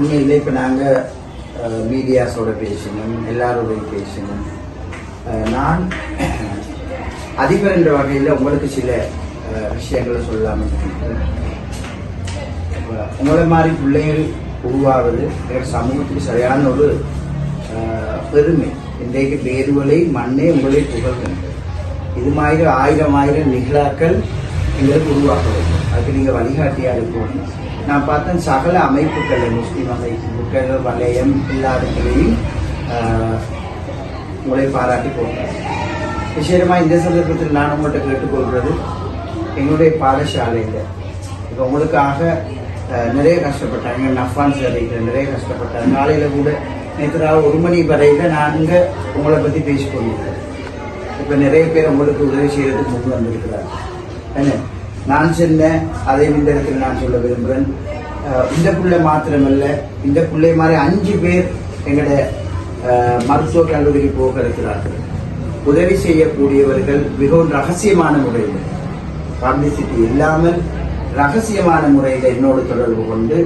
உண்மையில் இப்போ நாங்கள் மீடியாஸோட பேசணும், எல்லாரோடையும் பேசணும். நான் அதிபர் என்ற வகையில் உங்களுக்கு சில விஷயங்களை சொல்லாமல் இருக்கேன். உங்களை மாதிரி பிள்ளைகள் உருவாவது எங்கள் சமூகத்துக்கு சரியான ஒரு பெருமை. இன்றைக்கு பேருவலை மண்ணே உங்களை புகழ்கின்றது. இது மாதிரி ஆயிரம் நிகழாக்கள் எங்களுக்கு உருவாக்க வேண்டும். அதுக்கு நீங்கள் வழிகாட்டியாக இருக்கணும். நான் பார்த்தேன் சகல அமைப்புகள், முஸ்லீம் அமைப்புகள், வலயம், எல்லா இடத்துலையும் உங்களை பாராட்டி போட்டார். விசேஷமாக இந்த சந்தர்ப்பத்தில் நான் உங்கள்கிட்ட கேட்டுக்கொள்வது, எங்களுடைய பாடசாலையில் இப்போ உங்களுக்காக நிறைய கஷ்டப்பட்டாங்க. நஃபான் சேவைகள் நிறைய கஷ்டப்பட்டாங்க. காலையில் கூட நேற்று 1 மணி வரையில் நாங்கள் உங்களை பற்றி பேசிக்கொண்டிருக்கிறோம். இப்போ நிறைய பேர் உங்களுக்கு உதவி செய்கிறதுக்கு முன் வந்திருக்கிறார். என்ன நான் சொன்னேன், அதே இந்த இடத்துல நான் சொல்ல விரும்புகிறேன். இந்த பிள்ளை மாத்திரமல்ல, இந்த பிள்ளை மாதிரி 5 பேர் எங்களோட மருத்துவக் கல்லூரிக்கு போக இருக்கிறார்கள். உதவி செய்யக்கூடியவர்கள் மிகவும் ரகசியமான முறையில், பப்ளிசிட்டி இல்லாமல் ரகசியமான முறையில் என்னோடு தொடர்பு கொண்டு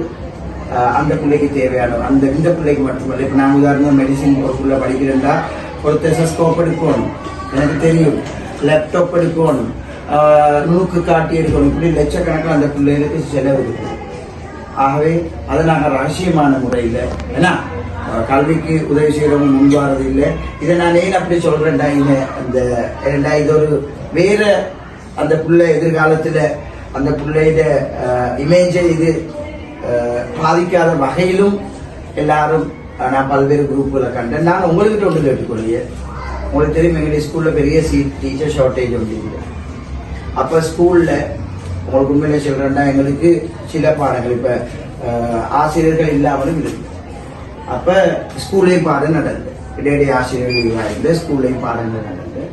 அந்த பிள்ளைக்கு தேவையான இந்த பிள்ளைக்கு மட்டுமல்ல. இப்போ நான் உதாரணம் மெடிசின் ஒரு பிள்ளை படிக்கிறேன்டா, ஒரு டெஸ்டோஸ்கோப் எடுக்கணும், எனக்கு தெரியும், லேப்டாப் எடுக்கணும், நூக்கு காட்டி எடுக்கணும், இப்படி லட்சக்கணக்கில் அந்த பிள்ளைகளுக்கு செலவு இருக்கு. ஆகவே அதை நாங்கள் ரகசியமான முறையில், ஏன்னா கல்விக்கு உதவி செய்கிறவங்க முன்வாரது இல்லை. இதை நான் ஏன் அப்படி சொல்கிறேன்டா, இது ஒரு வேற அந்த பிள்ளை எதிர்காலத்தில் அந்த பிள்ளையோட இமேஜை இது பாதிக்காத வகையிலும் எல்லாரும் நான் பல்வேறு குரூப்புகளை கண்டேன். நான் உங்கள்கிட்ட ஒன்று கேட்டுக்கொள்ளியே, உங்களுக்கு தெரியும் எங்களுடைய ஸ்கூலில் பெரிய டீச்சர் ஷார்ட்டேஜ் ஒன்று இல்லை. அப்போ ஸ்கூலில் உங்களுக்கு உண்மையிலே சொல்கிறேன்னா, எங்களுக்கு சில பாடங்கள் இப்போ ஆசிரியர்கள் இல்லாமலும் இருக்கு. அப்போ ஸ்கூல்லையும் பாடம் நடந்தது, இடையிடையே ஆசிரியர்கள் இருந்து ஸ்கூல்லையும் பாடங்கள் நடந்தது.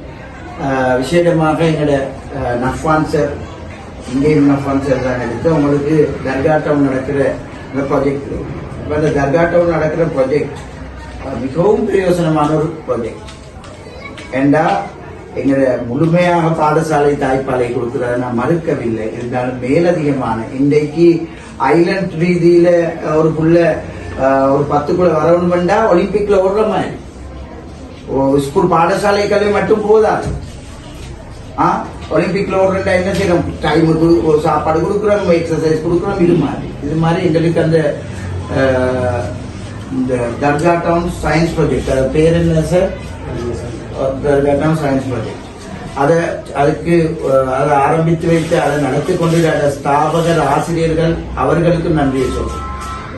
விசேஷமாக எங்களோட நஃபான் சார், இங்கேயும் நஃபான் சார் தான் எடுத்து உங்களுக்கு தர்கா டவுன் நடக்கிற இந்த ப்ராஜெக்ட். இப்போ அந்த தர்கா டவுன் நடக்கிற ப்ராஜெக்ட் மிகவும் பிரயோசனமான ஒரு ப்ராஜெக்ட். ஏண்டா எங்களை முழுமையாக பாடசாலை தாய்ப்பாலை கொடுக்கிறத நான் மறுக்கவில்லை. இருந்தாலும் மேலதிகமான இன்றைக்கு ஐலண்ட் ரீதியில ஒரு புள்ள ஒரு 10 வரணும்டா ஒலிம்பிக்ல ஓடுற மாதிரி ஸ்கூல் பாடசாலை கல்வி மட்டும் போதாது. ஒலிம்பிக்ல ஓடுறா என்ன செய்யணும், டைமுக்கு ஒரு சாப்பாடு கொடுக்குறோம், எக்ஸசைஸ் கொடுக்குறோம். இது மாதிரி எங்களுக்கு அந்த இந்த தர்கா டவுன் சயின்ஸ் ப்ராஜெக்ட், அது பேர் என்ன சார்? Science project. அதுக்கு அதை ஆரம்பித்து வைத்து அதை நடத்தி கொண்டிருக்கிற ஸ்தாபகர் ஆசிரியர்கள் அவர்களுக்கு நன்றியை சொல்றேன்.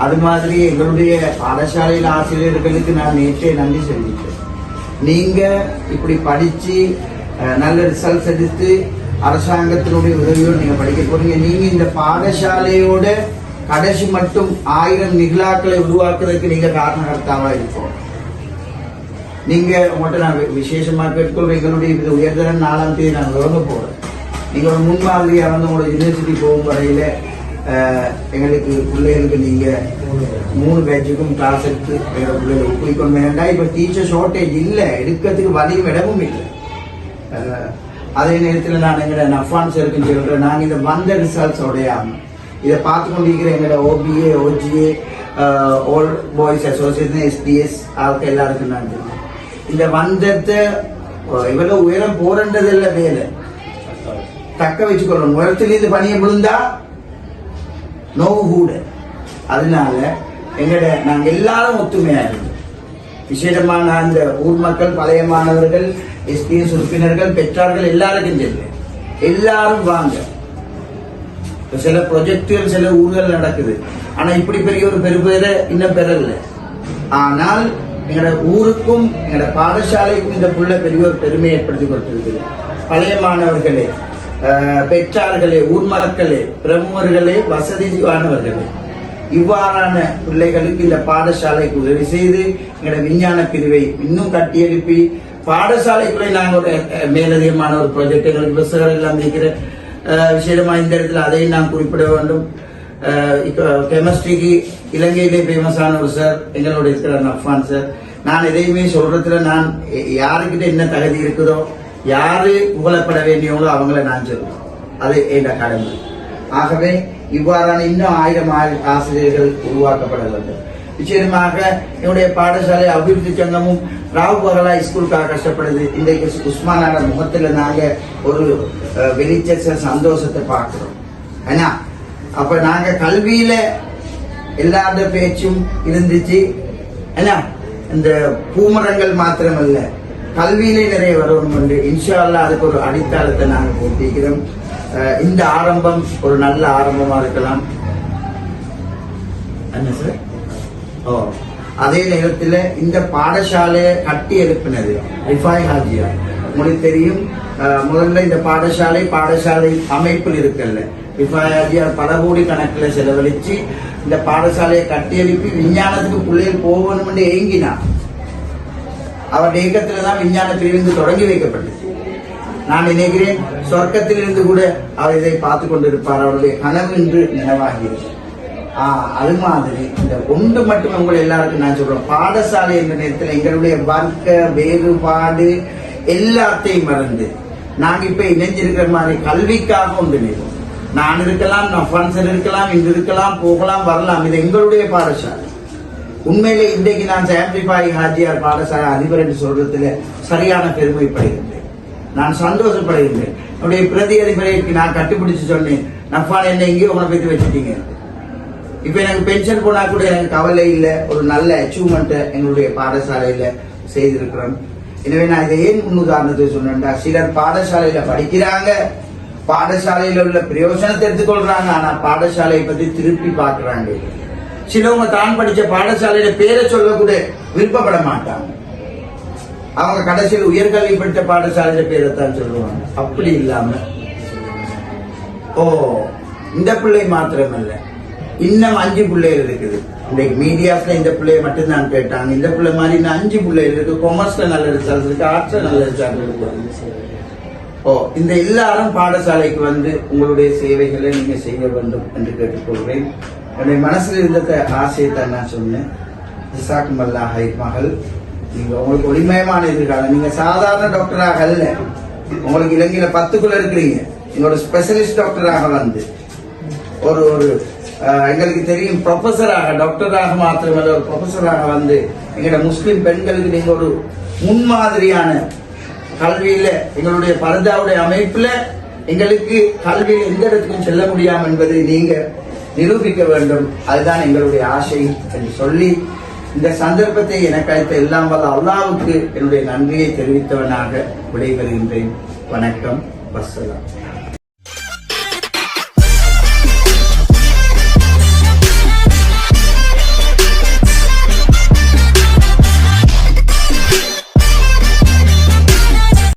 அது மாதிரி எங்களுடைய பாடசாலையில் ஆசிரியர்களுக்கு நான் நேற்றே நன்றி செலுத்திட்டேன். நீங்க இப்படி படிச்சு நல்ல ரிசல்ட்ஸ் எடுத்து அரசாங்கத்தினுடைய உதவியோடு நீங்க படிக்க போறீங்க. நீங்க இந்த பாடசாலையோட கடைசி மட்டும் 1000 நிகழாக்களை உருவாக்குறதுக்கு நீங்க காரணகர்த்தாவா இருப்போம். நீங்க உங்கள்கிட்ட நான் விசேஷமா கேட்கொள்ற, எங்களுடைய இது உயர்தரம் 4ஆம் தேதி நான் தொடங்க போறேன். நீங்க ஒரு முன்மாதிரியா வந்து உங்களோட யூனிவர்சிட்டி போகும் வரையில எங்களுக்கு பிள்ளைகளுக்கு நீங்க 3 பேட்சுக்கும் கிளாஸ் எடுத்து எங்களோட பிள்ளைகளை ஊக்குவிக்கணும். வேண்டாம், இப்ப டீச்சர் ஷார்டேஜ் இல்லை, எடுக்கிறதுக்கு வழியும் இடமும் இல்லை. அதே நேரத்தில் நான் எங்களோட நஃபான் சாருக்கும் சொல்றேன், நாங்கள் இந்த வந்த ரிசல்ட்ஸ் உடையாம இதை பார்த்து கொண்டிருக்கிற எங்களோட OBA, OGA, volt boys association, SDS ஆளுக்கு எல்லாருக்கும் நான் இந்த வந்தத்தை இவ்வளவு உயரம் போறன்றதில்ல, வேலை தக்க வச்சுக்கொள்ளணும். உயரத்திலிருந்து பணியை விழுந்தா நோவு கூட. அதனால நாங்க எல்லாரும் ஒத்துமையா இருந்தோம். விசேஷமான அந்த ஊர் மக்கள், பழைய மாணவர்கள், SPS உறுப்பினர்கள், பெற்றார்கள் எல்லாருக்கும் தெரியும். எல்லாரும் வாங்க. சில ப்ரொஜெக்டுகள் சில ஊர்கள் நடக்குது, ஆனா இப்படி பெரிய ஒரு பெருபேரை இன்னும் பெறல. ஆனால் எங்களோட ஊருக்கும் எங்களோட பாடசாலைக்கும் இந்த புள்ள பெரிய ஒரு பெருமை ஏற்படுத்தி கொடுத்திருக்குது. பழைய மாணவர்களே, பெற்றார்களே, ஊர் மக்களே, பிரமுகர்களே, வசதியானவர்களே, இவ்வாறான பிள்ளைகளுக்கு இந்த பாடசாலைக்கு உதவி செய்து எங்களோட விஞ்ஞான பிரிவை இன்னும் கட்டியெழுப்பி பாடசாலைக்குள்ளே நாங்கள் ஒரு மேலதிகமான ஒரு ப்ராஜெக்ட் எங்களுக்கு புத்தகங்கள் எல்லாம் இருக்கிற விசேஷமா இந்த இடத்துல அதையும் நான் குறிப்பிட வேண்டும். இப்போ கெமிஸ்ட்ரிக்கு இலங்கையிலே ஃபேமஸான ஒரு சார் எங்களோட இருக்கிற நஃபான் சார். நான் எதையுமே சொல்றதுல நான் யாருக்கிட்ட என்ன தகுதி இருக்குதோ, யாரு புகழப்பட வேண்டியவங்களோ அவங்கள நான் சொல்லுவேன். அது என் கடமை. ஆகவே இவ்வாறான இன்னும் 1000 ஆசிரியர்கள் உருவாக்கப்பட வேண்டும். நிச்சயமாக என்னுடைய பாடசாலை அபிவிருத்தி சங்கமும் ராவ் பகலா ஸ்கூலுக்காக கஷ்டப்படுது. இன்றைக்கு உஸ்மானோட முகத்துல நாங்க ஒரு வெளிச்ச சந்தோஷத்தை பார்க்கிறோம். ஏன்னா அப்ப நாங்க கல்வியில எல்லாத பேச்சும் இருந்துச்சு. ஏன்னா இந்த பூமரங்கள் மாத்திரமல்ல, கல்வியிலே நிறைய வரணும் என்று இன்ஷா அல்லாஹ் அதுக்கு ஒரு அடித்தளத்தை நாங்கள் போட்டிருக்கிறோம். இந்த ஆரம்பம் ஒரு நல்ல ஆரம்பமா இருக்கலாம். என்ன சார்? அதே நேரத்தில் இந்த பாடசாலையை கட்டி எழுப்பினது ரிஃபாய் ஹாஜியார். உங்களுக்கு தெரியும், முதல்ல இந்த பாடசாலை அமைப்பில் இருக்கல. ரிஃபாய் ஹாஜியார் பல கோடி கணக்கில் செலவழிச்சு இந்த பாடசாலையை கட்டி எழுப்பி விஞ்ஞானத்துக்கு பிள்ளைகள் போகணும் என்று ஏங்கினார். அவருடைய இயக்கத்துல தான் விஞ்ஞான பிரிவு தொடங்கி வைக்கப்பட்டது. நான் நினைக்கிறேன் சொர்க்கத்திலிருந்து கூட அவர் இதை பார்த்து கொண்டிருப்பார். அவருடைய கனவு என்று நினைவாகிறது. அது மாதிரி இந்த ஒன்று மட்டும் உங்களை எல்லாருக்கும் நான் சொல்றேன், பாடசாலை என்ற நேரத்தில் எங்களுடைய வர்க்க வேறுபாடு எல்லாத்தையும் மறந்து நாங்க இப்ப இணைஞ்சிருக்கிற மாதிரி கல்விக்காக ஒன்று நினைப்போம். நான் இருக்கலாம், நஃபான்சர் இருக்கலாம், இன்று இருக்கலாம், போகலாம், வரலாம். இது எங்களுடைய பாடசாலை. உண்மையிலே இன்றைக்கு நான் சாம்பிபாய் ஹாஜியார் பாடசாலை அதிபர் என்று சொல்றதுல சரியான பெருமைப்படுகின்றேன். நான் சந்தோஷப்படுகின்றேன். என்னுடைய பிரதி அதிபரைக்கு நான் கட்டுப்பிடிச்சு சொன்னேன், நஃபான் என்ன எங்கேயோ உங்களை பற்றி வச்சுட்டீங்க. இப்ப எனக்கு பென்ஷன் போனா கூட எனக்கு கவலை இல்லை. ஒரு நல்ல அச்சீவ்மெண்ட் எங்களுடைய பாடசாலையில செய்திருக்கிறோம். எனவே நான் இதை ஏன் முன்னுதாரணத்தை சொன்னேன்டா, சிலர் பாடசாலையில படிக்கிறாங்க, பாடசாலையில உள்ள பிரயோஜனத்தை எடுத்துக்கொள்றாங்க, ஆனா பாடசாலையை பத்தி திருப்பி பார்க்கிறாங்க. சிலவங்க தான் படிச்ச பாடசாலையில பேரை சொல்ல கூட விருப்பப்பட மாட்டாங்க. அவங்க கடைசியில் உயர்கல்வி படித்த பாடசாலையில பேரைத்தான் சொல்லுவாங்க. அப்படி இல்லாம இந்த பிள்ளை மாத்திரமல்ல, இன்னும் 5 பிள்ளைகள் இருக்குது. இன்றைக்கு மீடியாஸ்ல இந்த பிள்ளைய மட்டும் தான் கேட்டாங்க. இந்த பிள்ளை மாதிரி இன்னும் 5 பிள்ளைகள் இருக்கு. கொமர்ஸ்ல நல்ல ரிசல்ட் இருக்கு, ஆர்ட்ஸ்ல நல்ல ரிசல்ட் இருக்கு. இந்த எல்லாரும் பாடசாலைக்கு வந்து உங்களுடைய சேவைகளை நீங்க செய்ய வேண்டும் என்று கேட்டுக்கொள்கிறேன். என்னுடைய மனசுல இருந்த ஆசையை நான் சொன்னேன். ஜஸாக்குமுல்லாஹ் ஹைர் மகள், நீங்க உங்களுக்கு ஒளிமயமான எதிர்காலம். நீங்க சாதாரண டாக்டராக அல்ல, உங்களுக்கு இலங்கையில 10க்குள்ள இருக்கிறீங்க. நீங்க ஒரு ஸ்பெஷலிஸ்ட் டாக்டராக வந்து ஒரு எங்களுக்கு தெரியும் ப்ரொஃபஸராக, டாக்டராக மாத்திரமல்ல ஒரு ப்ரொஃபஸராக வந்து எங்களோட முஸ்லிம் பெண்களுக்கு நீங்க ஒரு முன்மாதிரியான கல்வியில, எங்களுடைய பரதாவுடைய அமைப்புல எங்களுக்கு கல்வியில் எந்த இடத்துக்கும் செல்ல முடியாமல் என்பதை நீங்க நிரூபிக்க வேண்டும். அதுதான் எங்களுடைய ஆசை என்று சொல்லி இந்த சந்தர்ப்பத்தை எனக்கு அளித்த எல்லாம் வல்ல அல்லாஹ்வுக்கு என்னுடைய நன்றியை தெரிவித்தவனாக விடைபெறுகின்றேன். வணக்கம், வஸ்ஸலாம்.